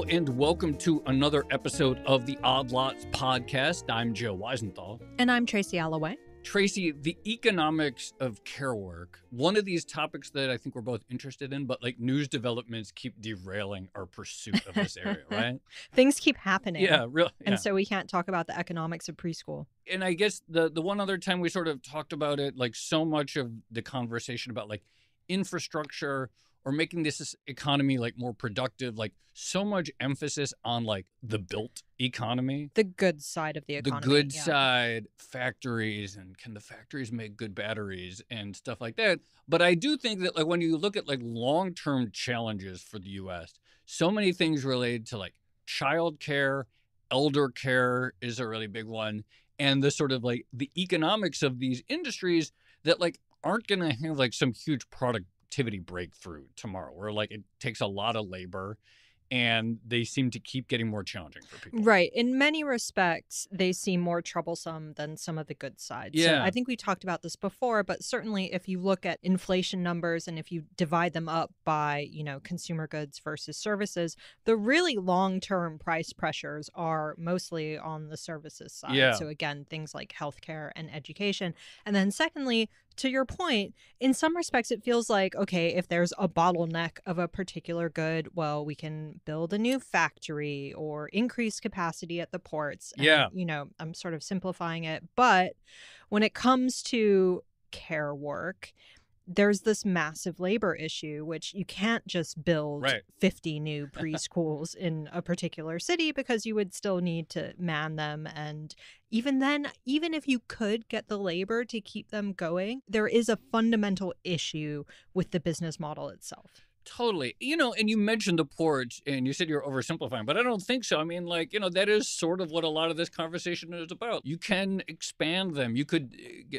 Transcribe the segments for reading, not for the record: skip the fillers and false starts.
Hello and welcome to another episode of the Odd Lots podcast. I'm Joe Weisenthal. And I'm Tracy Alloway. Tracy, the economics of care work, one of these topics that I think we're both interested in, but like news developments keep derailing our pursuit of this area, right? Things keep happening. Yeah, really. And so we can't talk about the economics of preschool. And I guess the one other time we sort of talked about it, like so much of the conversation about like infrastructure or making this economy like more productive, like so much emphasis on like the built economy. The good side of the economy. The good side, factories, and can the factories make good batteries and stuff like that. But I do think that like when you look at like long-term challenges for the US, so many things related to like childcare, elder care is a really big one, and the sort of like the economics of these industries that like aren't going to have like some huge productivity breakthrough tomorrow, where like it takes a lot of labor and they seem to keep getting more challenging for people. Right. In many respects, they seem more troublesome than some of the good sides. Yeah. So I think we talked about this before, but certainly if you look at inflation numbers and if you divide them up by, consumer goods versus services, the really long-term price pressures are mostly on the services side. Yeah. So again, things like healthcare and education. And then secondly, to your point, in some respects, it feels like, okay, if there's a bottleneck of a particular good, well, we can build a new factory or increase capacity at the ports. And, Yeah. I'm sort of simplifying it. But when it comes to care work, there's this massive labor issue, which you can't just build 50 new preschools in a particular city because you would still need to man them. And even then, even if you could get the labor to keep them going, there is a fundamental issue with the business model itself. Totally. And you mentioned the ports and you said you're oversimplifying, but I don't think so. I mean, that is sort of what a lot of this conversation is about. You can expand them. You could,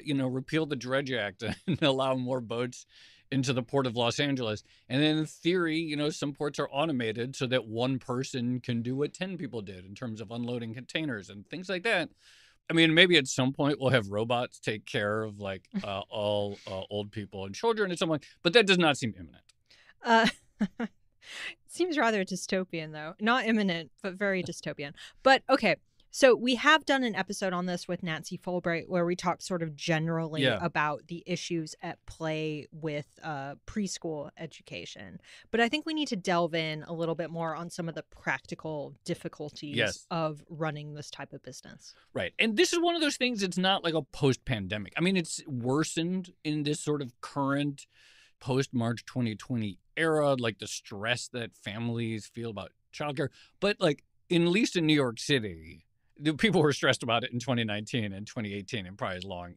repeal the Dredge Act and allow more boats into the port of Los Angeles. And then in theory, some ports are automated so that one person can do what 10 people did in terms of unloading containers and things like that. I mean, maybe at some point we'll have robots take care of like all old people and children and something, but that does not seem imminent. It seems rather dystopian, though. Not imminent, but very dystopian. But okay, so we have done an episode on this with Nancy Fulbright where we talked sort of generally about the issues at play with preschool education. But I think we need to delve in a little bit more on some of the practical difficulties of running this type of business. Right. And this is one of those things, it's not like a post-pandemic. I mean, it's worsened in this sort of current post-March 2020 era, like the stress that families feel about childcare. But like, at least in New York City, the people were stressed about it in 2019 and 2018 and probably as long,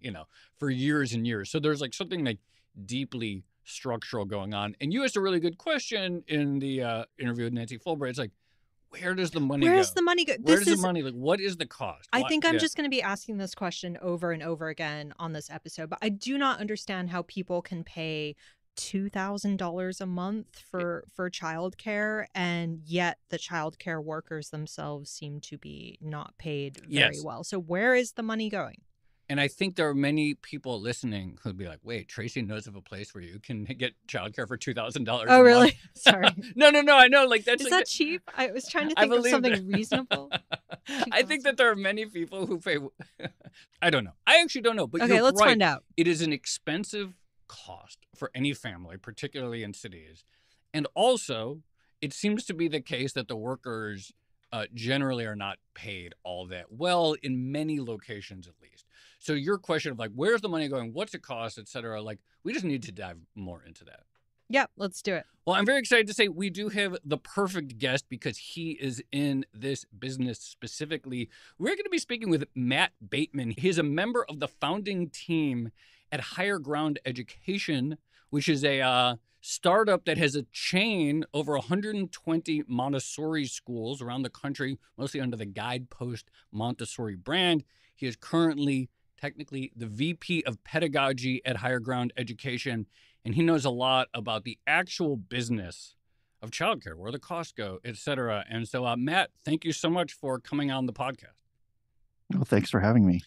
for years and years. So there's like something like deeply structural going on. And you asked a really good question in the interview with Nancy Fulbright. It's like, where does the money go? Where's the money go? Where's the money? Like, what is the cost? I think I'm just going to be asking this question over and over again on this episode, but I do not understand how people can pay $2,000 a month for childcare, and yet the childcare workers themselves seem to be not paid very well. So where is the money going? And I think there are many people listening who'd be like, wait, Tracy knows of a place where you can get childcare for $2,000 Oh, really? month. Sorry. No, I know. Like that's Is like that cheap? I was trying to think of something reasonable. I think that there are many people who pay. I don't know. I actually don't know. But okay, let's find out. It is an expensive cost for any family, particularly in cities. And also, it seems to be the case that the workers generally are not paid all that well in many locations, at least. So your question of like, where's the money going? What's it cost, et cetera? Like, we just need to dive more into that. Yeah, let's do it. Well, I'm very excited to say we do have the perfect guest because he is in this business specifically. We're going to be speaking with Matt Bateman. He's a member of the founding team at Higher Ground Education, which is a startup that has a chain over 120 Montessori schools around the country, mostly under the Guidepost Montessori brand. He is currently technically the VP of Pedagogy at Higher Ground Education, and he knows a lot about the actual business of childcare, where the costs go, et cetera. And so, Matt, thank you so much for coming on the podcast. Well, thanks for having me.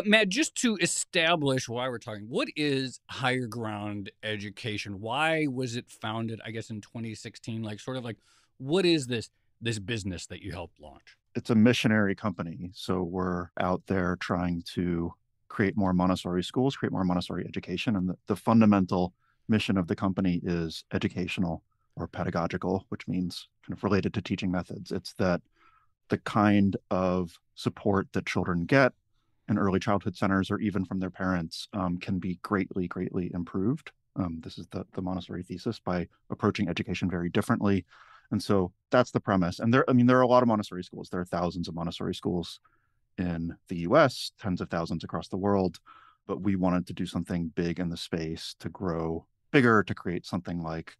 Matt, just to establish why we're talking, what is Higher Ground Education? Why was it founded, I guess, in 2016? Like, sort of like, what is this this business that you helped launch? It's a missionary company. So we're out there trying to create more Montessori schools, create more Montessori education. And the fundamental mission of the company is educational or pedagogical, which means kind of related to teaching methods. It's that the kind of support that children get in early childhood centers or even from their parents can be greatly, greatly improved. This is the Montessori thesis, by approaching education very differently. And so that's the premise. And there are a lot of Montessori schools. There are thousands of Montessori schools in the US, tens of thousands across the world. But we wanted to do something big in the space to grow bigger, to create something like,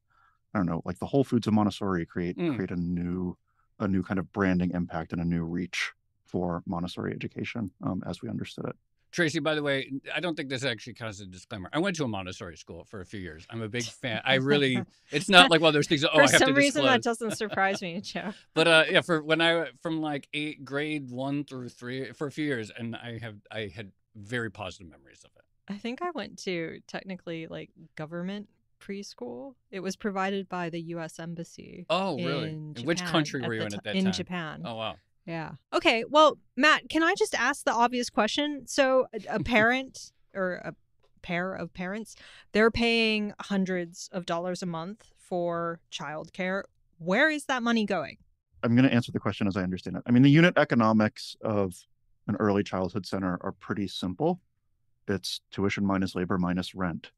I don't know, like the Whole Foods of Montessori, create a new kind of branding impact and a new reach for Montessori education as we understood it. Tracy, by the way, I don't think this actually counts as a disclaimer. I went to a Montessori school for a few years. I'm a big fan. It's not like one of those things. I have to disclose. For some reason, that doesn't surprise me, Joe. But yeah, from like grade 1 through 3 for a few years, and I had very positive memories of it. I think I went to technically like government preschool. It was provided by the U.S. Embassy. Oh, really? In which country were you in at that time? In Japan. Oh, wow. Yeah. Okay. Well, Matt, can I just ask the obvious question? So a parent or a pair of parents, they're paying hundreds of dollars a month for childcare. Where is that money going? I'm going to answer the question as I understand it. I mean, the unit economics of an early childhood center are pretty simple. It's tuition minus labor minus rent.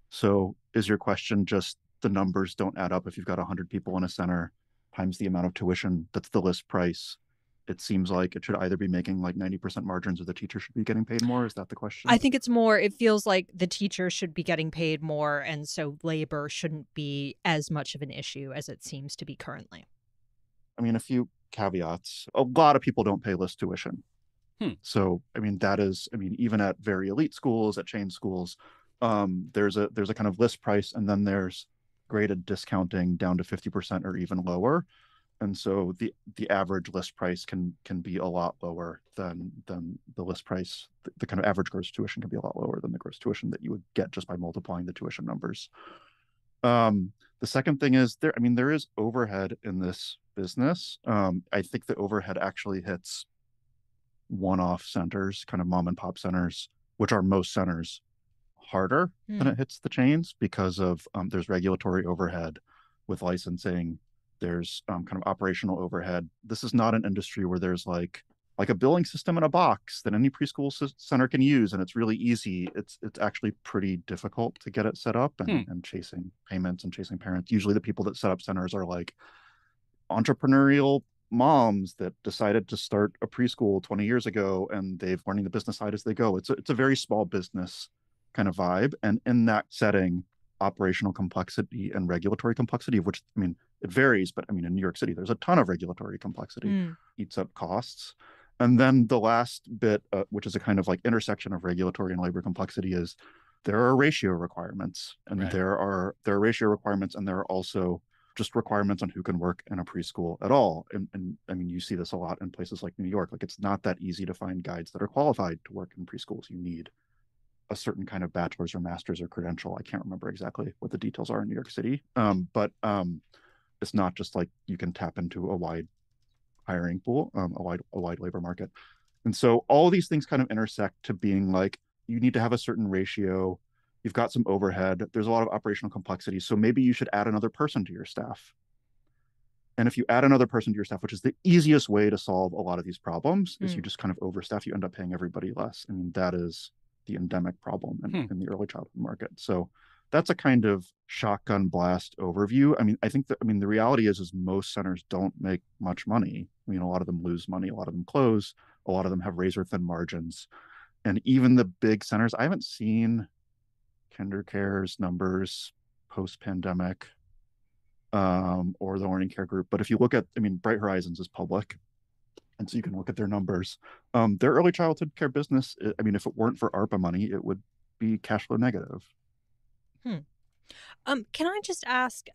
So is your question just the numbers don't add up? If you've got 100 people in a center times the amount of tuition, that's the list price. It seems like it should either be making like 90% margins or the teacher should be getting paid more. Is that the question? I think it's more, it feels like the teacher should be getting paid more. And so labor shouldn't be as much of an issue as it seems to be currently. I mean, a few caveats. A lot of people don't pay list tuition. So, I mean, even at very elite schools, at chain schools, there's a kind of list price, and then there's graded discounting down to 50% or even lower. And so the average list price can be a lot lower than the list price. The kind of average gross tuition can be a lot lower than the gross tuition that you would get just by multiplying the tuition numbers. The second thing is there is overhead in this business. I think the overhead actually hits one-off centers, kind of mom and pop centers, which are most centers, harder than it hits the chains because of there's regulatory overhead with licensing. There's kind of operational overhead. This is not an industry where there's like a billing system in a box that any preschool center can use, and it's really easy. It's actually pretty difficult to get it set up and chasing payments and chasing parents. Usually the people that set up centers are like entrepreneurial moms that decided to start a preschool 20 years ago, and they've learning the business side as they go. It's a very small business kind of vibe. And in that setting, operational complexity and regulatory complexity, of which, I mean, it varies, but I mean, in New York City, there's a ton of regulatory complexity, eats up costs. And then the last bit, which is a kind of like intersection of regulatory and labor complexity, is there are ratio requirements, and Right. there are ratio requirements, and there are also just requirements on who can work in a preschool at all. And I mean, you see this a lot in places like New York. Like, it's not that easy to find guides that are qualified to work in preschools. You need a certain kind of bachelor's or master's or credential. I can't remember exactly what the details are in New York City. But it's not just like you can tap into a wide hiring pool, a wide labor market. And so all these things kind of intersect to being like, you need to have a certain ratio. You've got some overhead. There's a lot of operational complexity. So maybe you should add another person to your staff. And if you add another person to your staff, which is the easiest way to solve a lot of these problems, is you just kind of overstaff, you end up paying everybody less. I mean, that is the endemic problem in the early childhood market. So that's a kind of shotgun blast overview. I mean, the reality is most centers don't make much money. I mean, a lot of them lose money, a lot of them close, a lot of them have razor thin margins. And even the big centers, I haven't seen Childcare's numbers post-pandemic or the Learning Care Group. But if you look at, I mean, Bright Horizons is public, and so you can look at their numbers. Their early childhood care business, I mean, if it weren't for ARPA money, it would be cash flow negative. Can I just ask,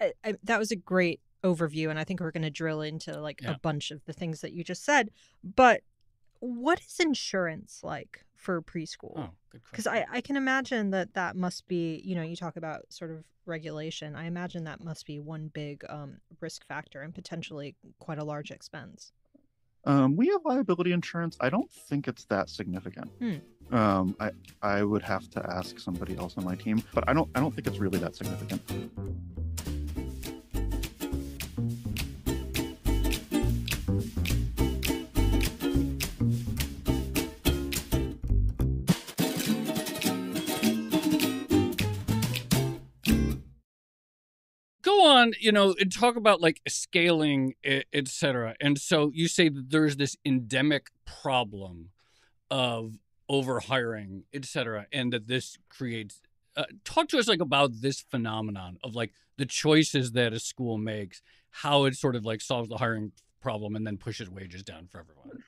that was a great overview, and I think we're going to drill into like a bunch of the things that you just said, but what is insurance like for preschool? Oh, good Because question. I can imagine that must be, you talk about sort of regulation. I imagine that must be one big risk factor and potentially quite a large expense. We have liability insurance. I don't think it's that significant. I would have to ask somebody else on my team, but I don't think it's really that significant. Go on, and talk about like scaling, etc. And so you say that there's this endemic problem of overhiring, etc., and that this creates. Talk to us like about this phenomenon of like the choices that a school makes, how it sort of like solves the hiring problem and then pushes wages down for everyone.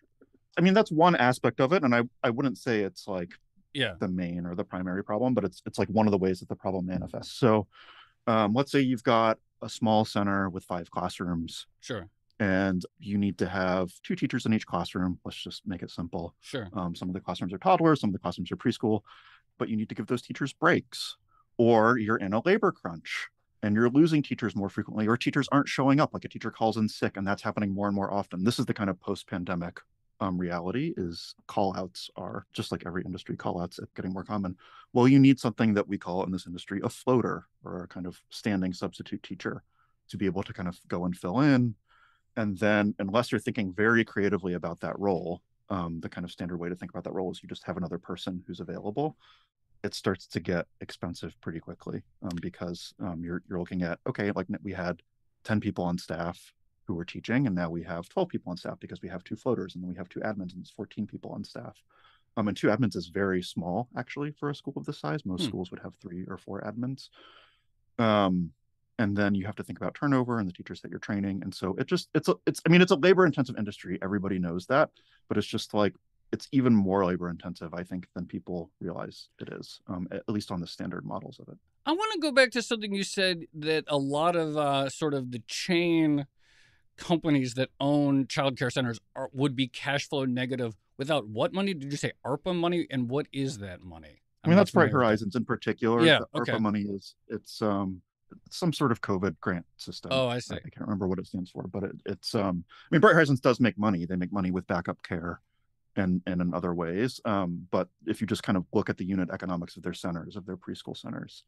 I mean, that's one aspect of it, and I wouldn't say it's like Yeah. the main or the primary problem, but it's like one of the ways that the problem manifests. So let's say you've got a small center with 5 classrooms. Sure. And you need to have 2 teachers in each classroom. Let's just make it simple. Sure. Some of the classrooms are toddlers, some of the classrooms are preschool, but you need to give those teachers breaks, or you're in a labor crunch and you're losing teachers more frequently, or teachers aren't showing up, like a teacher calls in sick, and that's happening more and more often. This is the kind of post-pandemic reality, is call-outs are, just like every industry, call-outs are getting more common. Well, you need something that we call in this industry a floater, or a kind of standing substitute teacher, to be able to kind of go and fill in. And then, unless you're thinking very creatively about that role, the kind of standard way to think about that role is you just have another person who's available. It starts to get expensive pretty quickly, because you're looking at, okay, like we had 10 people on staff who were teaching, and now we have 12 people on staff because we have 2 floaters, and then we have 2 admins, and it's 14 people on staff. And 2 admins is very small, actually, for a school of this size. Most schools would have 3 or 4 admins. And then you have to think about turnover and the teachers that you're training. And so it's a labor intensive industry. Everybody knows that, but it's just like, it's even more labor intensive, I think, than people realize it is, at least on the standard models of it. I want to go back to something you said, that a lot of sort of the chain companies that own childcare centers would be cash flow negative without what money? Did you say ARPA money? And what is that money? I mean, that's Bright Horizons in particular. Yeah, the ARPA money it's some sort of COVID grant system. Oh, I see. I can't remember what it stands for, but it's I mean, Bright Horizons does make money. They make money with backup care and in other ways. But if you just kind of look at the unit economics of their centers, of their preschool centers,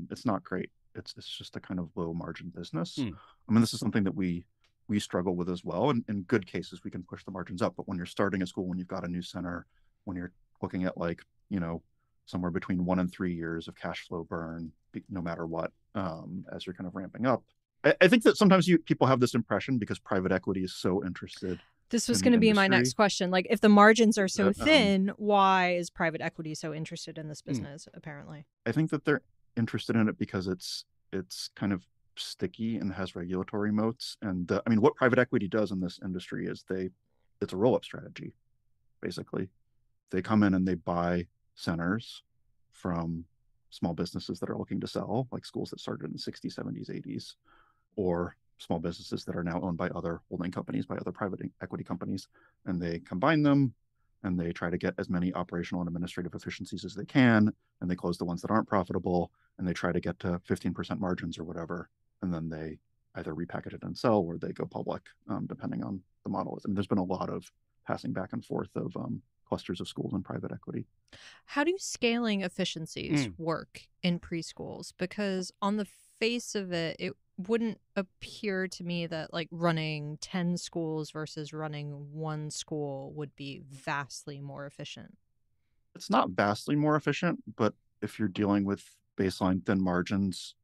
it's not great. It's just a kind of low margin business. I mean, this is something that we struggle with as well. And in good cases, we can push the margins up. But when you're starting a school, when you've got a new center, when you're looking at like, somewhere between 1 and 3 years of cash flow burn, no matter what, as you're kind of ramping up. I think that sometimes people have this impression, because private equity is so interested. This was going to be my next question. Like, if the margins are so thin, why is private equity so interested in this business, apparently? I think that they're interested in it because it's kind of sticky and has regulatory moats. And I mean, what private equity does in this industry is it's a roll-up strategy, basically. They come in and they buy centers from small businesses that are looking to sell, like schools that started in the 60s, 70s, 80s, or small businesses that are now owned by other holding companies, by other private equity companies, and they combine them, and they try to get as many operational and administrative efficiencies as they can, and they close the ones that aren't profitable, and they try to get to 15% margins or whatever, and then they either repackage it and sell, or they go public, depending on the model. I mean, there's been a lot of passing back and forth of clusters of schools and private equity. How do scaling efficiencies work in preschools? Because on the face of it, it wouldn't appear to me that like running 10 schools versus running 1 school would be vastly more efficient. It's not vastly more efficient, but if you're dealing with baseline thin margins,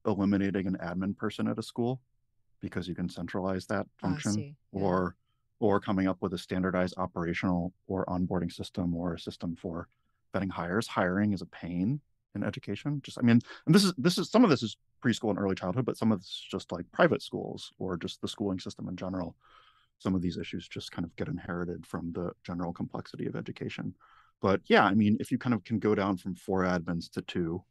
eliminating an admin person at a school because you can centralize that function, or coming up with a standardized operational or onboarding system, or a system for vetting hires. Hiring is a pain in education. And this is some of this is preschool and early childhood, but some of this is just like private schools or just the schooling system in general. Some of these issues just kind of get inherited from the general complexity of education. But yeah, I mean, if you kind of can go down from 4 admins to 2,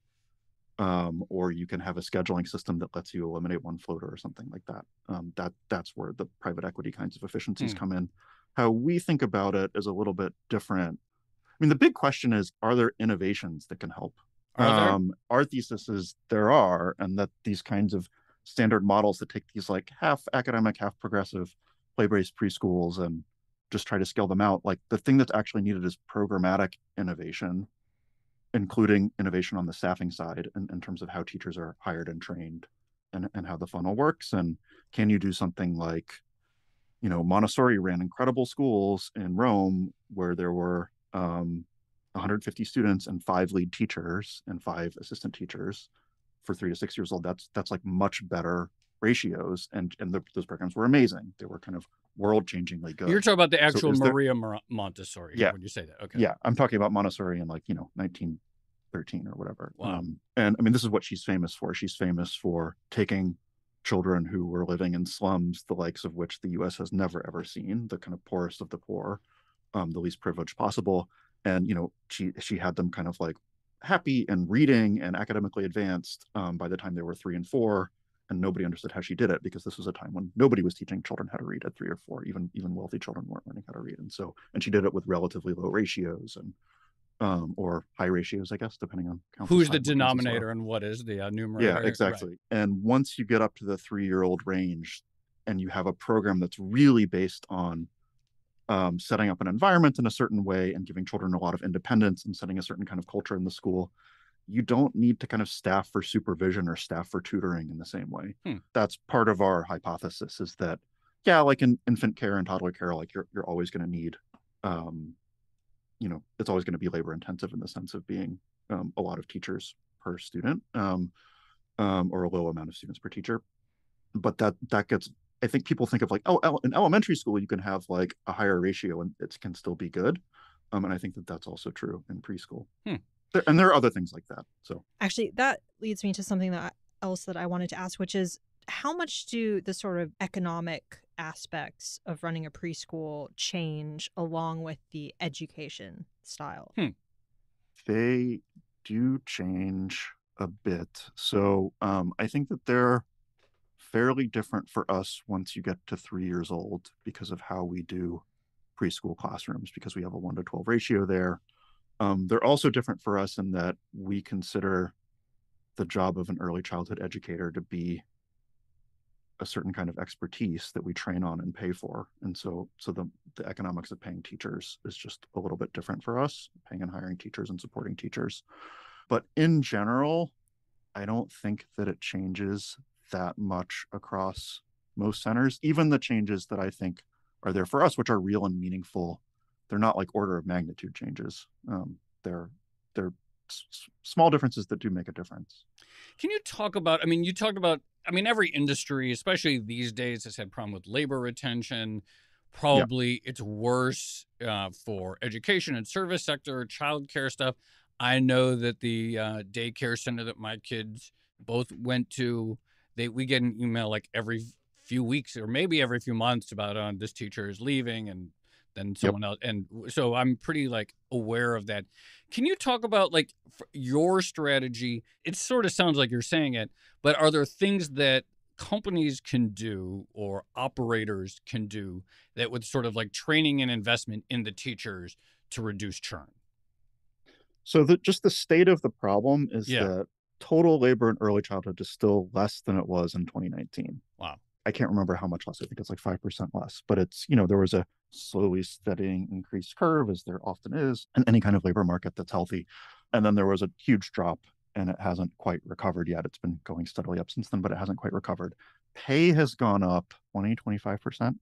or you can have a scheduling system that lets you eliminate 1 floater or something like that. That's where the private equity kinds of efficiencies come in. How we think about it is a little bit different. I mean, the big question is, are there innovations that can help? Are there? Our thesis is there are, and that these kinds of standard models that take these like half academic, half progressive play-based preschools and just try to scale them out. Like the thing that's actually needed is programmatic innovation, including innovation on the staffing side in terms of how teachers are hired and trained and how the funnel works. And can you do something like, Montessori ran incredible schools in Rome where there were 150 students and 5 lead teachers and 5 assistant teachers for 3 to 6 years old. That's like much better ratios, and those programs were amazing. They were kind of world-changingly good. You're talking about the actual So Maria Montessori Yeah. when you say that. Okay. Yeah, I'm talking about Montessori in 1913 or whatever. Wow. And I mean, this is what she's famous for. She's famous for taking children who were living in slums, the likes of which the U.S. has never ever seen, the kind of poorest of the poor, the least privileged possible. And she had them kind of like happy and reading and academically advanced by the time they were 3 and 4, and nobody understood how she did it, because this was a time when nobody was teaching children how to read at 3 or 4. Even wealthy children weren't learning how to read, and she did it with relatively low ratios and or high ratios, I guess, depending on who's the denominator and what is the numerator. Yeah, exactly. Right. And once you get up to the 3-year-old range and you have a program that's really based on setting up an environment in a certain way and giving children a lot of independence and setting a certain kind of culture in the school, you don't need to kind of staff for supervision or staff for tutoring in the same way. That's part of our hypothesis, is that, yeah, like in infant care and toddler care, like you're always going to need, it's always going to be labor intensive in the sense of being a lot of teachers per student, or a low amount of students per teacher. But that gets, I think people think of like, in elementary school, you can have like a higher ratio and it can still be good. And I think that's also true in preschool. And there are other things like that. So actually, that leads me to something else that I wanted to ask, which is, how much do the sort of economic aspects of running a preschool change along with the education style? They do change a bit. So I think that they're fairly different for us once you get to 3 years old because of how we do preschool classrooms, because we have a 1 to 12 ratio there. They're also different for us in that we consider the job of an early childhood educator to be a certain kind of expertise that we train on and pay for. And so the economics of paying teachers is just a little bit different for us, paying and hiring teachers and supporting teachers. But in general, I don't think that it changes that much across most centers. Even the changes that I think are there for us, which are real and meaningful, they're not like order of magnitude changes. They're small differences that do make a difference. Can you talk about, you talked about, every industry, especially these days, has had problem with labor retention. Probably It's worse for education and service sector, childcare stuff. I know that the daycare center that my kids both went to, we get an email like every few weeks or maybe every few months about this teacher is leaving and then someone else. And so I'm pretty like aware of that. Can you talk about like your strategy? It sort of sounds like you're saying it, but are there things that companies can do or operators can do that with sort of like training and investment in the teachers to reduce churn? So just the state of the problem is that total labor in early childhood is still less than it was in 2019. Wow. I can't remember how much less. I think it's like 5% less, but it's, there was a slowly steadying increased curve, as there often is in any kind of labor market that's healthy. And then there was a huge drop and it hasn't quite recovered yet. It's been going steadily up since then, but it hasn't quite recovered. Pay has gone up 25%,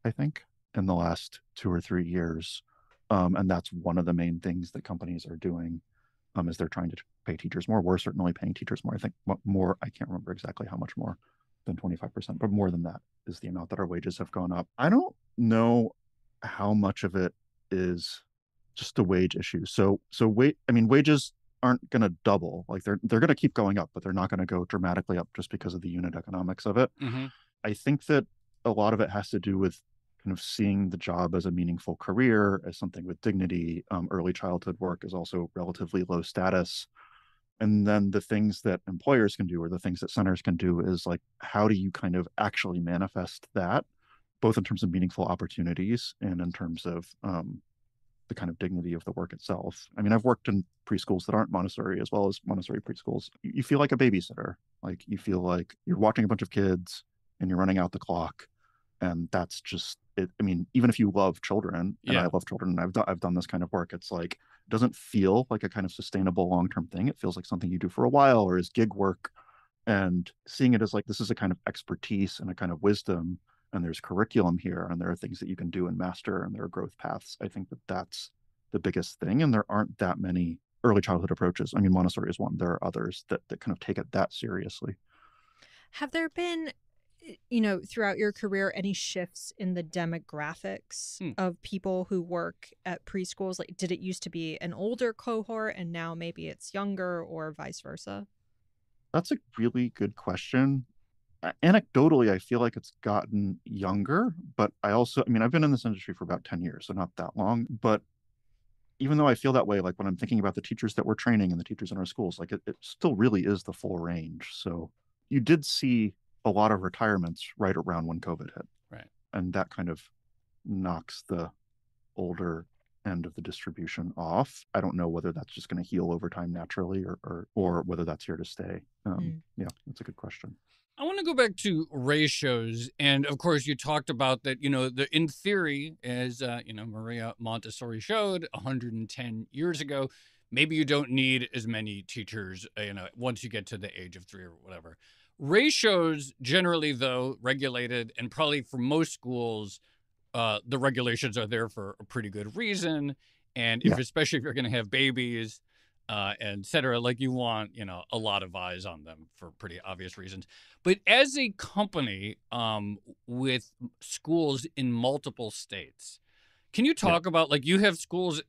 I think, in the last 2 or 3 years. And that's one of the main things that companies are doing, is they're trying to pay teachers more. We're certainly paying teachers more. I think more, I can't remember exactly how much more than 25%, but more than that is the amount that our wages have gone up. I don't know how much of it is just a wage issue. Wages aren't going to double. Like they're going to keep going up, but they're not going to go dramatically up just because of the unit economics of it. I think that a lot of it has to do with kind of seeing the job as a meaningful career, as something with dignity. Early childhood work is also relatively low status. And then the things that employers can do, or the things that centers can do, is like, how do you kind of actually manifest that, both in terms of meaningful opportunities and in terms of the kind of dignity of the work itself. I mean, I've worked in preschools that aren't Montessori as well as Montessori preschools. You feel like a babysitter. Like you feel like you're watching a bunch of kids and you're running out the clock. And that's just it. I mean, even if you love children, and I love children, and I've done this kind of work, it's like, it doesn't feel like a kind of sustainable long-term thing. It feels like something you do for a while or as gig work. And seeing it as like, this is a kind of expertise and a kind of wisdom, and there's curriculum here, and there are things that you can do and master, and there are growth paths. I think that that's the biggest thing. And there aren't that many early childhood approaches. I mean, Montessori is one. There are others that kind of take it that seriously. Have there been, throughout your career, any shifts in the demographics of people who work at preschools? Like, did it used to be an older cohort and now maybe it's younger, or vice versa? That's a really good question. Anecdotally, I feel like it's gotten younger, but I mean, I've been in this industry for about 10 years, so not that long. But even though I feel that way, like when I'm thinking about the teachers that we're training and the teachers in our schools, like it still really is the full range. So you did see a lot of retirements right around when COVID hit. Right. And that kind of knocks the older end of the distribution off. I don't know whether that's just going to heal over time naturally or whether that's here to stay. Yeah, that's a good question. I want to go back to ratios. And of course, you talked about that, in theory, as, Maria Montessori showed 110 years ago, maybe you don't need as many teachers, once you get to the age of 3 or whatever. Ratios generally, though, regulated, and probably for most schools, the regulations are there for a pretty good reason. And especially if you're going to have babies, and et cetera, like you want, a lot of eyes on them for pretty obvious reasons. But as a company with schools in multiple states, can you talk about, like, you have schools,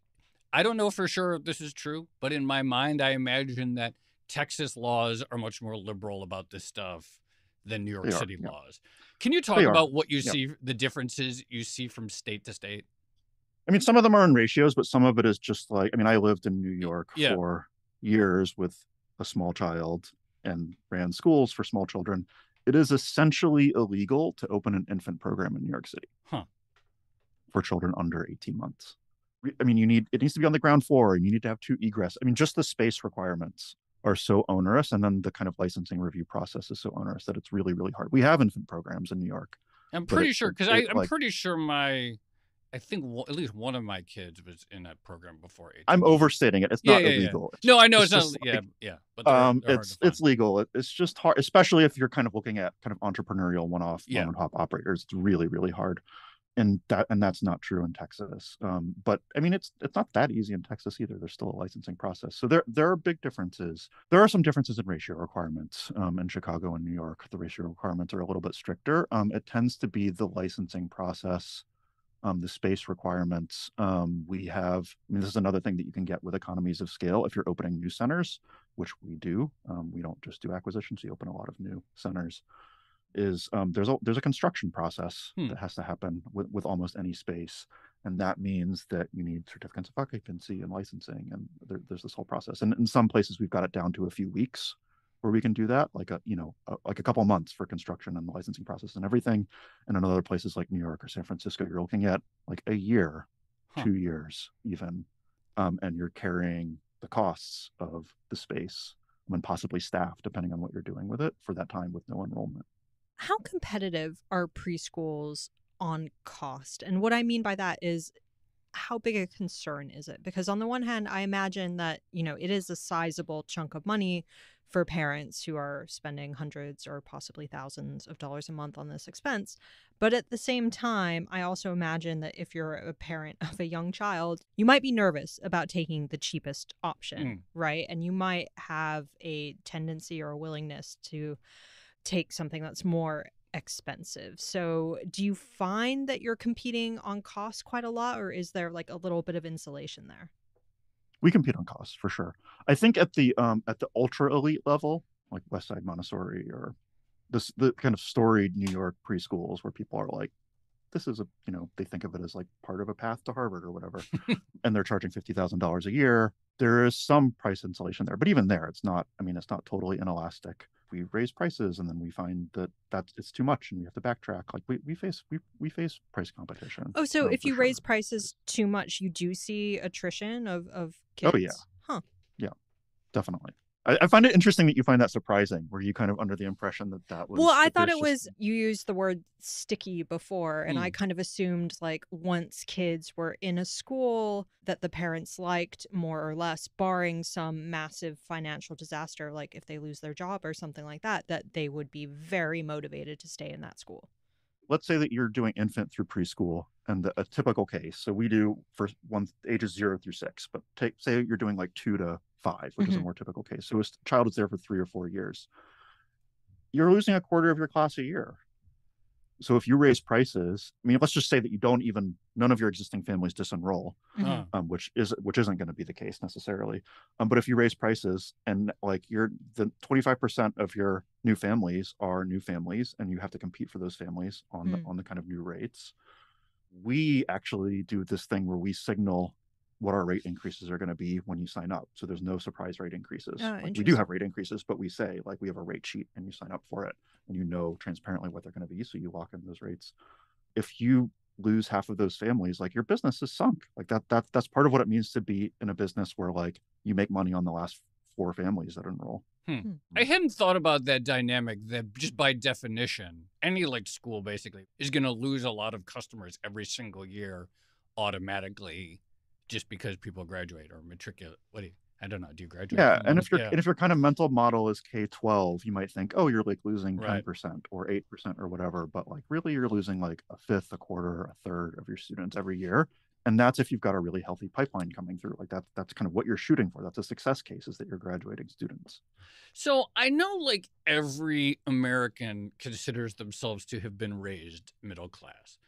I don't know for sure if this is true, but in my mind, I imagine that Texas laws are much more liberal about this stuff than New York City laws. Can you talk about what you see, the differences you see from state to state? I mean, some of them are in ratios, but some of it is just like, I mean, I lived in New York for years with a small child and ran schools for small children. It is essentially illegal to open an infant program in New York City for children under 18 months. I mean, it needs to be on the ground floor, and you need to have 2 egress. I mean, just the space requirements are so onerous, and then the kind of licensing review process is so onerous that it's really, really hard. We have infant programs in New York. I'm pretty sure, because I'm pretty sure I think at least one of my kids was in that program before 18. I'm overstating it. It's not illegal. No, I know it's not. But it's legal. It's just hard, especially if you're kind of looking at kind of entrepreneurial one-off mom and pop operators. It's really, really hard. And that's not true in Texas. But I mean, it's not that easy in Texas either. There's still a licensing process. So there are big differences. There are some differences in ratio requirements. In Chicago and New York, the ratio requirements are a little bit stricter. It tends to be the licensing process, the space requirements. This is another thing that you can get with economies of scale if you're opening new centers, which we do. We don't just do acquisitions. We open a lot of new centers. There's a construction process that has to happen with almost any space, and that means that you need certificates of occupancy and licensing, and there's this whole process. And in some places, we've got it down to a few weeks where we can do that, like a couple of months for construction and the licensing process and everything. And in other places like New York or San Francisco, you're looking at like a year, 2 years even, and you're carrying the costs of the space and possibly staff, depending on what you're doing with it, for that time with no enrollment. How competitive are preschools on cost? And what I mean by that is, how big a concern is it? Because on the one hand, I imagine that, it is a sizable chunk of money for parents who are spending hundreds or possibly thousands of dollars a month on this expense. But at the same time, I also imagine that if you're a parent of a young child, you might be nervous about taking the cheapest option, right? And you might have a tendency or a willingness to take something that's more expensive. So do you find that you're competing on cost quite a lot, or is there like a little bit of insulation there? We compete on cost for sure. I think at the ultra elite level, like West Side Montessori or the kind of storied New York preschools where people are like, this is they think of it as like part of a path to Harvard or whatever, and they're charging $50,000 a year. There is some price insulation there, but even there, it's not totally inelastic. we raise prices and then we find that it's too much and we have to backtrack. Like we face price competition. Oh, so if for you sure. raise prices too much, you do see attrition of kids? Oh yeah. Huh. Yeah, definitely. I find it interesting that you find that surprising, were you kind of under the impression that was... Well, I that thought there's it was, you used the word sticky before, and I kind of assumed like once kids were in a school that the parents liked more or less, barring some massive financial disaster, like if they lose their job or something like that, that they would be very motivated to stay in that school. Let's say that you're doing infant through preschool, and a typical case. So we do for ages 0 through 6, but say you're doing like 2 to 5, which is a more typical case. So a child is there for 3 or 4 years. You're losing a quarter of your class a year. So if you raise prices, I mean, let's just say that none of your existing families disenroll, which isn't going to be the case necessarily. But if you raise prices and like the 25% of your new families are new families, and you have to compete for those families on the kind of new rates, we actually do this thing where we signal what our rate increases are going to be when you sign up. So there's no surprise rate increases. Like, we do have rate increases, but we say like we have a rate sheet and you sign up for it and you know transparently what they're going to be. So you lock in those rates. If you lose half of those families, like your business is sunk. Like that's part of what it means to be in a business where like you make money on the last 4 families that enroll. I hadn't thought about that dynamic, that just by definition, any like school basically is going to lose a lot of customers every single year automatically, just because people graduate or matriculate. I don't know. Do you graduate? Yeah, and if your kind of mental model is K-12, you might think, oh, you're like losing 10% or 8% or whatever, but like really you're losing like a fifth, a quarter, a third of your students every year. And that's if you've got a really healthy pipeline coming through. Like that's kind of what you're shooting for. That's a success case, is that you're graduating students. So I know like every American considers themselves to have been raised middle class.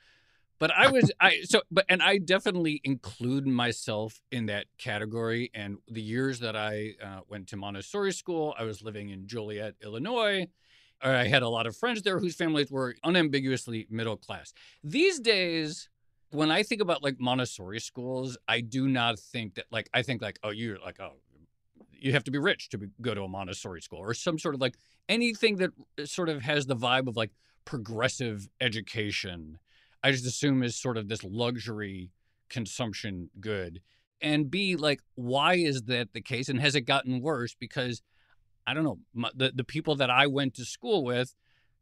But I definitely include myself in that category. And the years that I went to Montessori school, I was living in Joliet, Illinois. I had a lot of friends there whose families were unambiguously middle class. These days, when I think about like Montessori schools, I do not think that I think like, you have to be rich to go to a Montessori school, or some sort of like anything that sort of has the vibe of like progressive education. I just assume is sort of this luxury consumption good. And B, like, why is that the case? And has it gotten worse? Because, I don't know, the people that I went to school with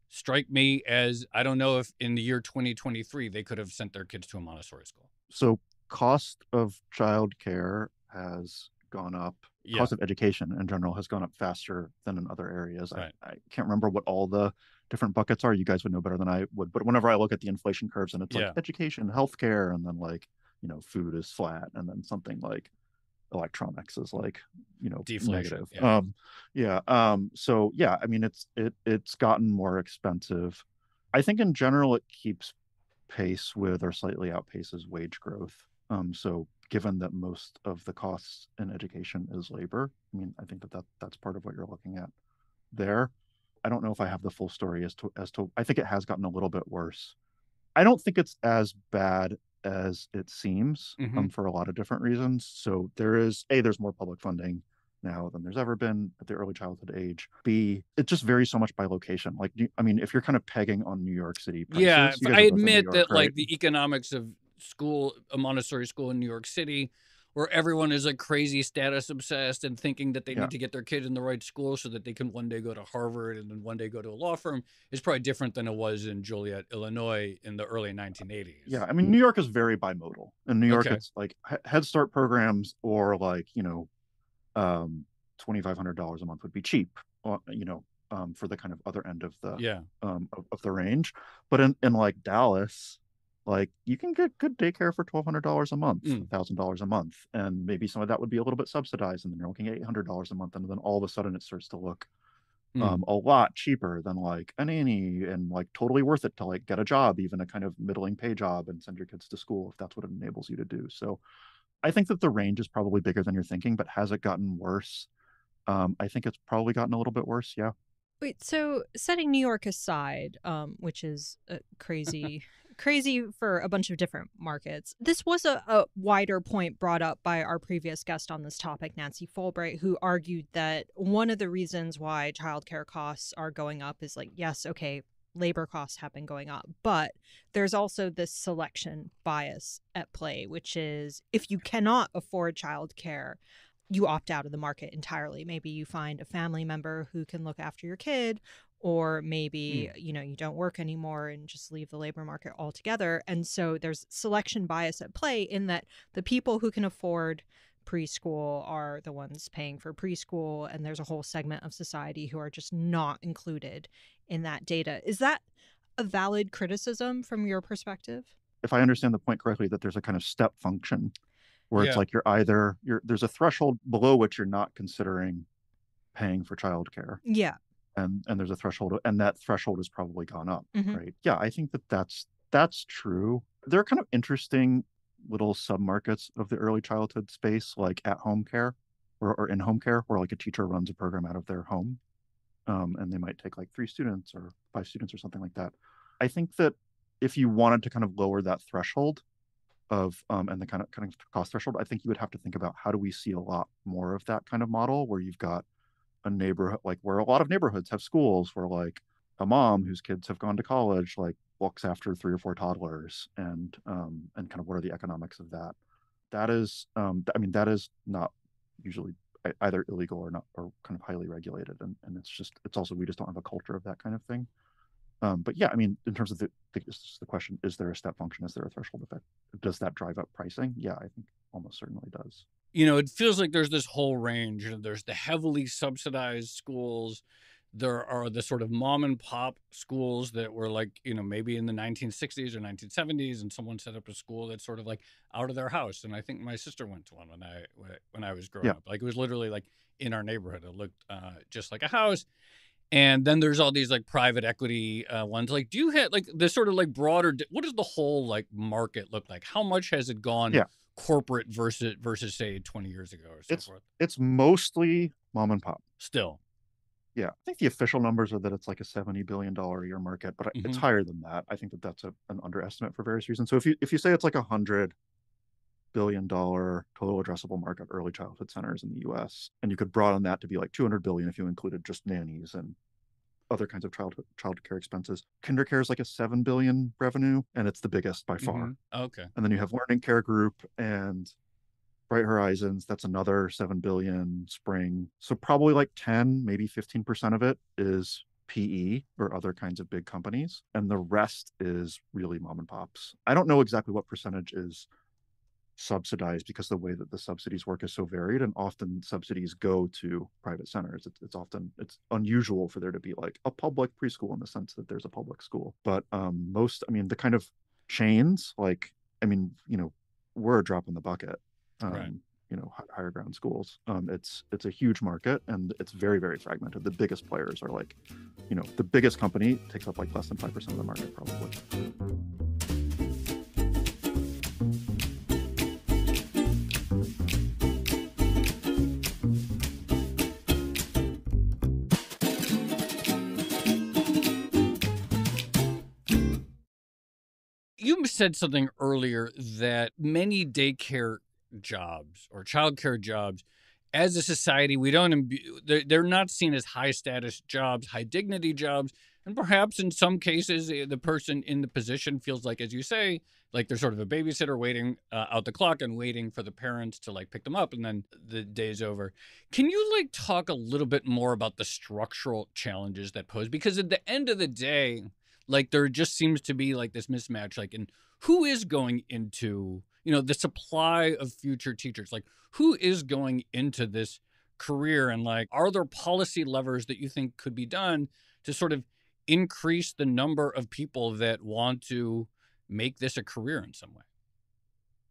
strike me as, I don't know if in the year 2023 they could have sent their kids to a Montessori school. So cost of childcare has gone up. Yeah. Cost of education in general has gone up faster than in other areas. Right. I can't remember what all the different buckets are. You guys would know better than I would. But whenever I look at the inflation curves, and it's like education, healthcare, and then like, food is flat, and then something like electronics is like, deflation. Negative. So yeah, I mean, it's gotten more expensive. I think in general it keeps pace with or slightly outpaces wage growth. So given that most of the costs in education is labor, I mean, I think that's part of what you're looking at there. I don't know if I have the full story as to I think it has gotten a little bit worse. I don't think it's as bad as it seems, for a lot of different reasons. So there's more public funding now than there's ever been at the early childhood age. B, it just varies so much by location. Like, I mean, if you're kind of pegging on New York City prices, I admit that like the economics of a Montessori school in New York City, where everyone is like crazy status obsessed and thinking that they need to get their kid in the right school so that they can one day go to Harvard and then one day go to a law firm, is probably different than it was in Joliet, Illinois in the early 1980s. Yeah, I mean, New York is very bimodal. In New York, it's like Head Start programs or like, $2,500 a month would be cheap, for the kind of other end of the of the range. But in like Dallas, like you can get good daycare for $1,200 a month, $1,000 a month, and maybe some of that would be a little bit subsidized, and then you're looking at $800 a month, and then all of a sudden it starts to look a lot cheaper than like a nanny, and like totally worth it to like get a job, even a kind of middling pay job, and send your kids to school if that's what it enables you to do. So I think that the range is probably bigger than you're thinking, but has it gotten worse? I think it's probably gotten a little bit worse. Yeah. Wait, so setting New York aside, which is a crazy crazy for a bunch of different markets. This was a wider point brought up by our previous guest on this topic, Nancy Fulbright, who argued that one of the reasons why childcare costs are going up is like, yes, okay, labor costs have been going up, but there's also this selection bias at play, which is if you cannot afford childcare, you opt out of the market entirely. Maybe you find a family member who can look after your kid, or maybe, you know, you don't work anymore and just leave the labor market altogether. And so there's selection bias at play in that the people who can afford preschool are the ones paying for preschool, and there's a whole segment of society who are just not included in that data. Is that a valid criticism from your perspective? If I understand the point correctly, that there's a kind of step function where it's like there's a threshold below which you're not considering paying for childcare. Yeah. And there's a threshold, and that threshold has probably gone up, Mm-hmm. right? Yeah, I think that's true. There are kind of interesting little submarkets of the early childhood space, like at home care or in home care, where like a teacher runs a program out of their home, and they might take like 3 students or 5 students or something like that. I think that if you wanted to kind of lower that threshold of and the kind of cost threshold, I think you would have to think about how do we see a lot more of that kind of model where you've got a neighborhood, like where a lot of neighborhoods have schools where like a mom whose kids have gone to college like looks after 3 or 4 toddlers, and kind of what are the economics of that. That is I mean, that is not usually either illegal or not, or kind of highly regulated, and it's also, we just don't have a culture of that kind of thing. But yeah, I mean, in terms of the question, is there a step function? Is there a threshold effect? Does that drive up pricing? Yeah, I think almost certainly does. You know, it feels like there's this whole range. There's the heavily subsidized schools. There are the sort of mom and pop schools that were like, you know, maybe in the 1960s or 1970s, and someone set up a school that's sort of like out of their house. And I think my sister went to one when I was growing up. Like, it was literally like in our neighborhood. It looked just like a house. And then there's all these like private equity ones. Like, do you have like this sort of like broader, what does the whole like market look like? How much has it gone corporate versus say 20 years ago or so forth? It's mostly mom and pop. Still. Yeah, I think the official numbers are that it's like a $70 billion a year market, but it's higher than that. I think that that's an underestimate for various reasons. So if you say it's like $100 billion total addressable market early childhood centers in the U.S., and you could broaden that to be like 200 billion if you included just nannies and other kinds of child care expenses. Kinder care is like a 7 billion revenue, and it's the biggest by far. Okay. And then you have Learning Care Group and Bright Horizons. That's another 7 billion. Spring. So probably like 10, maybe 15% of it is PE or other kinds of big companies, and the rest is really mom and pops. I don't know exactly what percentage is subsidized because the way that the subsidies work is so varied, and often subsidies go to private centers. It's unusual for there to be like a public preschool in the sense that there's a public school, but most, I mean, the kind of chains, like, I mean, you know, we're a drop in the bucket. Right. You know, higher ground schools. It's a huge market, and it's very, very fragmented. The biggest players are like, you know, the biggest company takes up like less than 5% of the market probably. You said something earlier that many daycare jobs or childcare jobs, as a society, we don't they're not seen as high status jobs, high dignity jobs, and perhaps in some cases the person in the position feels like, as you say, like they're sort of a babysitter waiting out the clock and waiting for the parents to like pick them up, and then the day's over. Can you like talk a little bit more about the structural challenges that pose? Because at the end of the day, like there just seems to be like this mismatch, like in who is going into, you know, the supply of future teachers, like who is going into this career, and like, are there policy levers that you think could be done to sort of increase the number of people that want to make this a career in some way?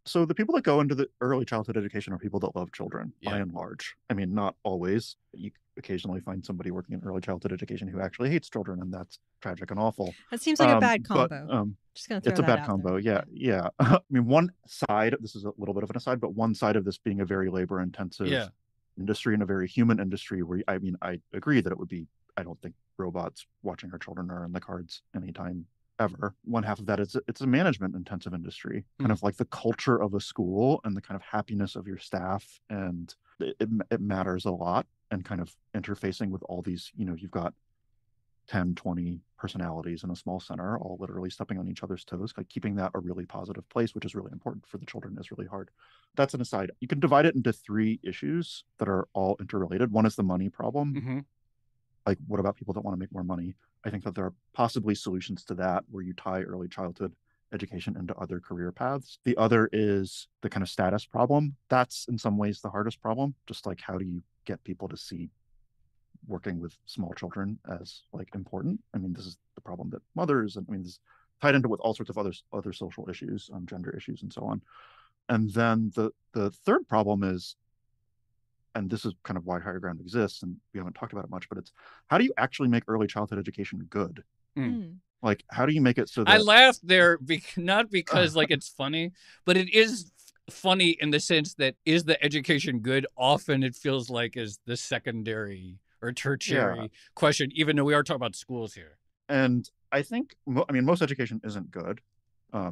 So the people that go into the early childhood education are people that love children, by and large. I mean, not always. You occasionally find somebody working in early childhood education who actually hates children, and that's tragic and awful. That seems like a bad combo. But, just gonna throw it's a that bad out combo. there. Yeah. I mean, one side, this is a little bit of an aside, but one side of this being a very labor intensive industry and a very human industry where, I mean, I agree that it would be, I don't think robots watching our children are in the cards anytime ever. One half of that is it's a management intensive industry, kind of like the culture of a school and the kind of happiness of your staff. And it matters a lot, and kind of interfacing with all these, you've got 10, 20 personalities in a small center, all literally stepping on each other's toes. Like keeping that a really positive place, which is really important for the children, is really hard. That's an aside. You can divide it into 3 issues that are all interrelated. One is the money problem. Like, what about people that want to make more money? I think that there are possibly solutions to that where you tie early childhood education into other career paths. The other is the kind of status problem. That's in some ways the hardest problem. Just like, how do you get people to see working with small children as like important? I mean, this is the problem that mothers, and I mean, this is tied into with all sorts of other social issues, gender issues, and so on. And then the third problem is, and this is kind of why Higher Ground exists, and we haven't talked about it much, but it's, how do you actually make early childhood education good? Like, how do you make it so that... I laughed there, not because like it's funny, but it is funny in the sense that, is the education good? Often it feels like is the secondary or tertiary question, even though we are talking about schools here. And I think, most education isn't good,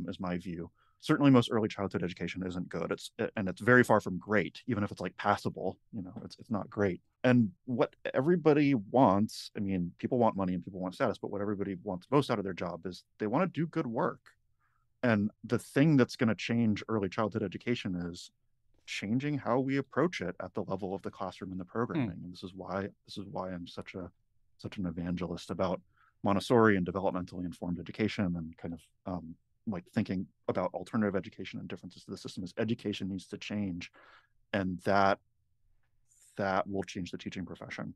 is my view. Certainly most early childhood education isn't good. It's very far from great, even if it's like passable, it's not great. And what everybody wants, people want money and people want status, but what everybody wants most out of their job is they want to do good work. And the thing that's going to change early childhood education is changing how we approach it at the level of the classroom and the programming. And this is why I'm such an evangelist about Montessori and developmentally informed education, and kind of like thinking about alternative education and differences to the system. Is education needs to change, and that will change the teaching profession.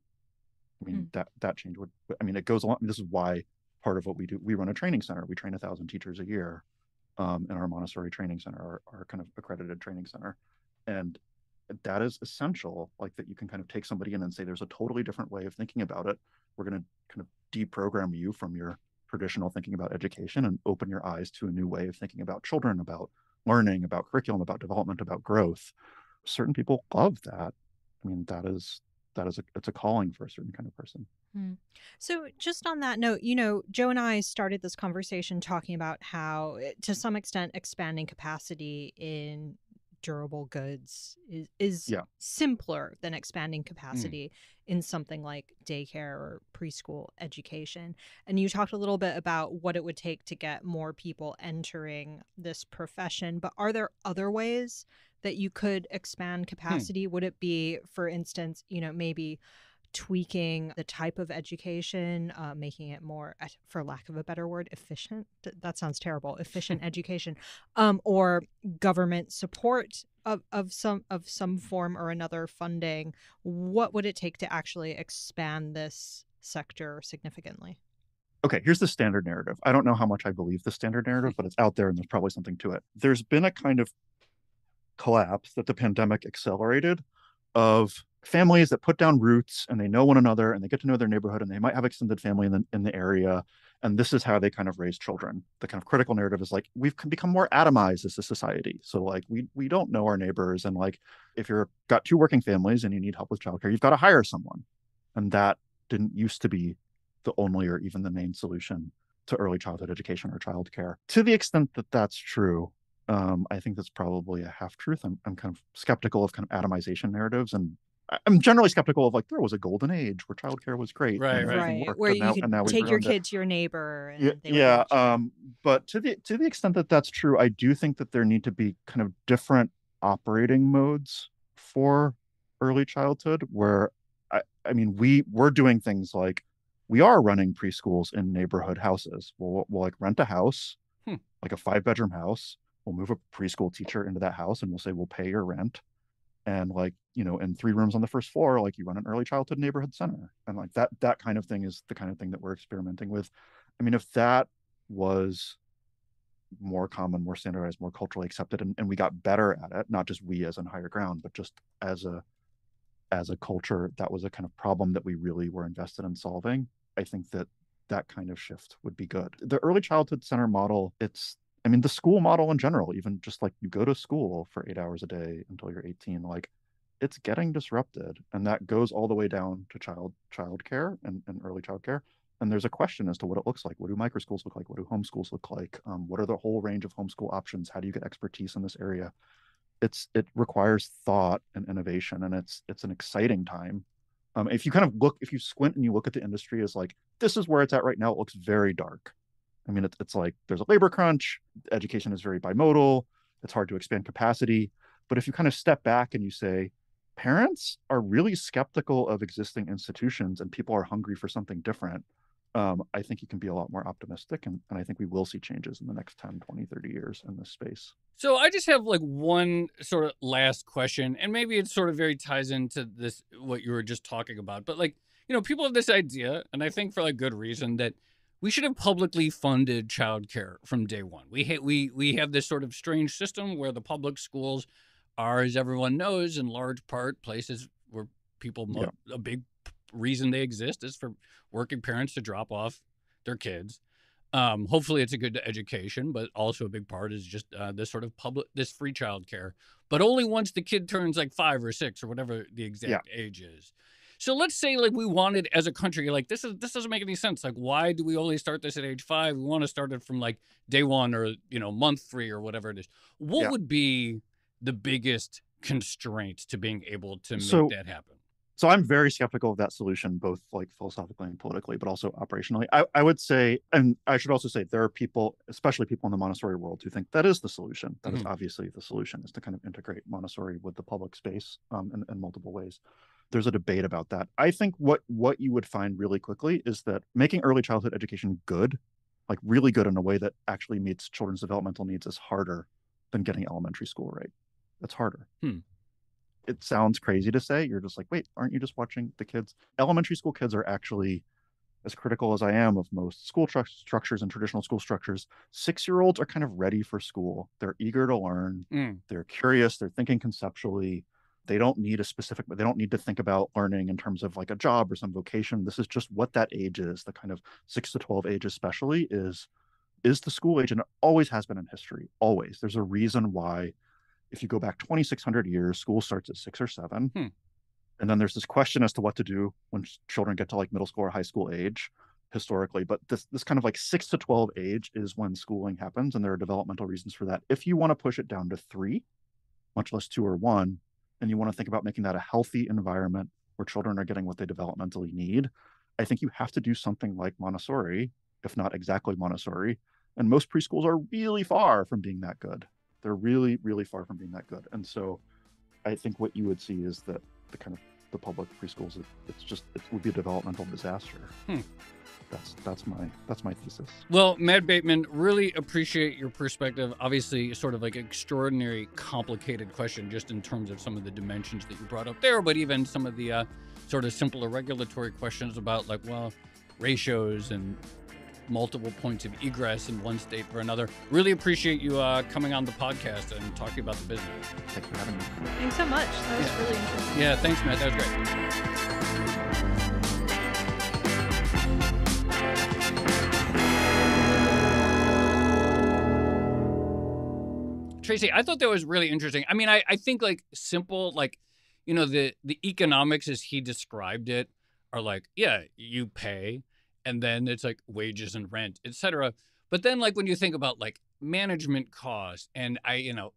That change would, it goes along. This is why part of what we do, we run a training center. We train 1,000 teachers a year in our Montessori training center, our kind of accredited training center. And that is essential, like that you can kind of take somebody in and say, there's a totally different way of thinking about it. We're going to kind of deprogram you from your traditional thinking about education and open your eyes to a new way of thinking about children, about learning, about curriculum, about development, about growth. Certain people love that. It's a calling for a certain kind of person. So just on that note, Joe and I started this conversation talking about how, to some extent, expanding capacity in durable goods is simpler than expanding capacity in something like daycare or preschool education. And you talked a little bit about what it would take to get more people entering this profession, but are there other ways that you could expand capacity? Would it be, for instance, maybe tweaking the type of education, making it more, for lack of a better word, efficient? That sounds terrible. Efficient education, or government support of some form or another, funding. What would it take to actually expand this sector significantly? Okay, here's the standard narrative. I don't know how much I believe the standard narrative, but it's out there and there's probably something to it. There's been a kind of collapse that the pandemic accelerated of families that put down roots and they know one another and they get to know their neighborhood and they might have extended family in the area. And this is how they kind of raise children. The kind of critical narrative is like, we've become more atomized as a society. So like, we don't know our neighbors. And like, if you're got 2 working families and you need help with childcare, you've got to hire someone. And that didn't used to be the only or even the main solution to early childhood education or childcare. To the extent that that's true, I think that's probably a half truth. I'm kind of skeptical of kind of atomization narratives, and I'm generally skeptical of like, there was a golden age where childcare was great, right, where you could take your kid to your neighbor. And but to the extent that that's true, I do think that there need to be kind of different operating modes for early childhood, where we're doing things like, we are running preschools in neighborhood houses. We'll like rent a house, like a 5-bedroom house. We'll move a preschool teacher into that house and we'll say, we'll pay your rent. And like, in 3 rooms on the first floor, like you run an early childhood neighborhood center. And like that kind of thing is the kind of thing that we're experimenting with. If that was more common, more standardized, more culturally accepted, and we got better at it, not just we as in Higher Ground, but just as a culture, that was a kind of problem that we really were invested in solving. I think that kind of shift would be good. The early childhood center model, the school model in general, even just like you go to school for 8 hours a day until you're 18, like it's getting disrupted. And that goes all the way down to childcare and early childcare. And there's a question as to what it looks like. What do microschools look like? What do homeschools look like? What are the whole range of homeschool options? How do you get expertise in this area? It requires thought and innovation, and it's an exciting time. If you squint and you look at the industry as like, this is where it's at right now, it looks very dark. I mean, it's like there's a labor crunch, education is very bimodal, it's hard to expand capacity. But if you kind of step back and you say, parents are really skeptical of existing institutions and people are hungry for something different, I think you can be a lot more optimistic. And I think we will see changes in the next 10, 20, 30 years in this space. So I just have like one sort of last question, and maybe it sort of very ties into this, what you were just talking about. But like, people have this idea, and I think for like good reason, that we should have publicly funded childcare from day one. We have this sort of strange system where the public schools are, as everyone knows, in large part places where people, a big reason they exist is for working parents to drop off their kids. Hopefully it's a good education, but also a big part is just this sort of this free childcare, but only once the kid turns like 5 or 6 or whatever the exact age is. So let's say like we wanted as a country, like this doesn't make any sense. Like, why do we only start this at age 5? We want to start it from like day 1 or, month 3 or whatever it is. What would be the biggest constraints to being able to make that happen? So I'm very skeptical of that solution, both like philosophically and politically, but also operationally. I would say, and I should also say, there are people, especially people in the Montessori world, who think that is the solution. That is obviously the solution, is to kind of integrate Montessori with the public space in multiple ways. There's a debate about that. I think what you would find really quickly is that making early childhood education good, like really good in a way that actually meets children's developmental needs, is harder than getting elementary school right. That's harder. It sounds crazy to say. You're just like, wait, aren't you just watching the kids? Elementary school kids are actually, as critical as I am of most school structures and traditional school structures, 6-year-olds are kind of ready for school. They're eager to learn. They're curious. They're thinking conceptually. They don't need they don't need to think about learning in terms of like a job or some vocation. This is just what that age is. The kind of 6 to 12 age especially is the school age, and it always has been in history. Always. There's a reason why, if you go back 2,600 years, school starts at 6 or 7. And then there's this question as to what to do when children get to like middle school or high school age historically. But this kind of like 6 to 12 age is when schooling happens. And there are developmental reasons for that. If you want to push it down to 3, much less 2 or 1, and you want to think about making that a healthy environment where children are getting what they developmentally need, I think you have to do something like Montessori, if not exactly Montessori. And most preschools are really far from being that good. They're really, really far from being that good. And so I think what you would see is that the public preschools, it would be a developmental disaster. That's my thesis. Well, Matt Bateman, really appreciate your perspective. Obviously, sort of like extraordinary, complicated question just in terms of some of the dimensions that you brought up there, but even some of the sort of simpler regulatory questions about like, well, ratios and multiple points of egress in one state or another. Really appreciate you coming on the podcast and talking about the business. Thanks for having me. Thanks so much. That was really interesting. Yeah, thanks, Matt. That was great. Tracy, I thought that was really interesting. I mean, I think like simple, like, the economics as he described it are like, yeah, you pay, and then it's like wages and rent, etc. But then like when you think about like management costs and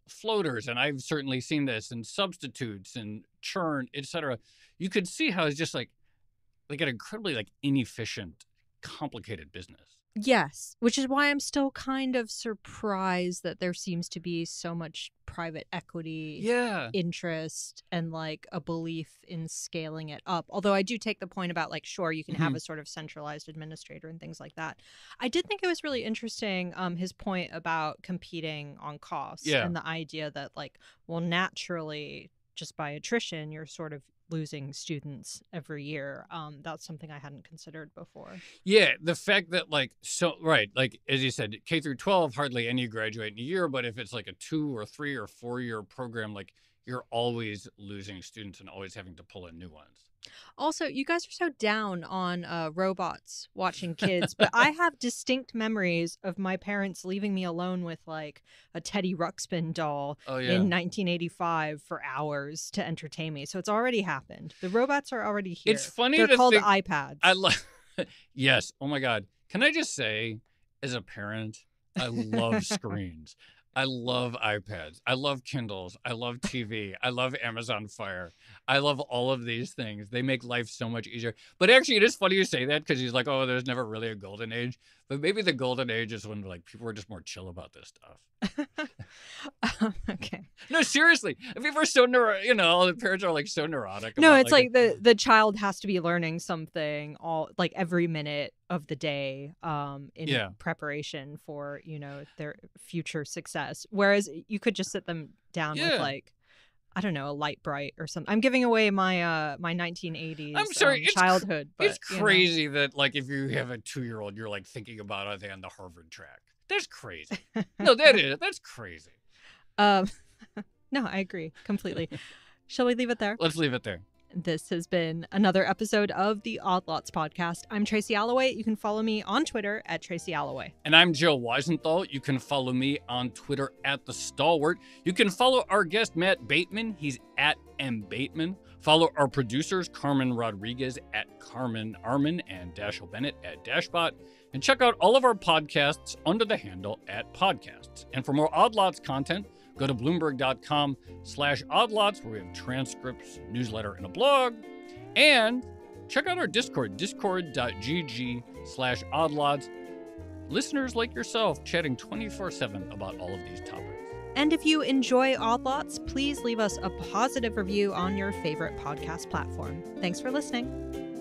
floaters, and I've certainly seen this, and substitutes and churn, etc., you could see how it's just like an incredibly like inefficient, complicated business. Yes, which is why I'm still kind of surprised that there seems to be so much private equity interest and like a belief in scaling it up. Although I do take the point about like, sure, you can have a sort of centralized administrator and things like that. I did think it was really interesting, his point about competing on costs and the idea that like, well, naturally, just by attrition, you're sort of losing students every year. That's something I hadn't considered before. Yeah, the fact that like, like as you said, K through 12, hardly any graduate in a year, but if it's like a 2 or 3 or 4 year program, like you're always losing students and always having to pull in new ones. Also, you guys are so down on robots watching kids, but I have distinct memories of my parents leaving me alone with like a Teddy Ruxpin doll in 1985 for hours to entertain me. So it's already happened. The robots are already here. It's funny. They're called iPads. Yes. Oh my God. Can I just say, as a parent, I love screens. I love iPads. I love Kindles. I love TV. I love Amazon Fire. I love all of these things. They make life so much easier. But actually, it is funny you say that because he's like, oh, there's never really a golden age. But maybe the golden age is when like people were just more chill about this stuff. Okay. No, seriously. People are so the parents are like so neurotic. No, about, it's like the child has to be learning something all like every minute of the day in preparation for, their future success. Whereas you could just sit them down with like, I don't know, a light bright or something. I'm giving away my my 1980s I'm sorry, childhood. But, it's crazy that like if you have a 2-year-old, you're like thinking about are they on the Harvard track. That's crazy. No, that's crazy. No, I agree completely. Shall we leave it there? Let's leave it there. This has been another episode of the Odd Lots podcast. I'm Tracy Alloway. You can follow me on Twitter at Tracy Alloway. And I'm Joe Weisenthal. You can follow me on Twitter at The Stalwart. You can follow our guest, Matt Bateman. He's at M. Bateman. Follow our producers, Carmen Rodriguez at Carmen Armin and Dashiell Bennett at Dashbot. And check out all of our podcasts under the handle at Podcasts. And for more Odd Lots content, go to Bloomberg.com/oddlots, where we have transcripts, newsletter, and a blog. And check out our Discord, discord.gg/oddlots. Listeners like yourself chatting 24/7 about all of these topics. And if you enjoy Odd Lots, please leave us a positive review on your favorite podcast platform. Thanks for listening.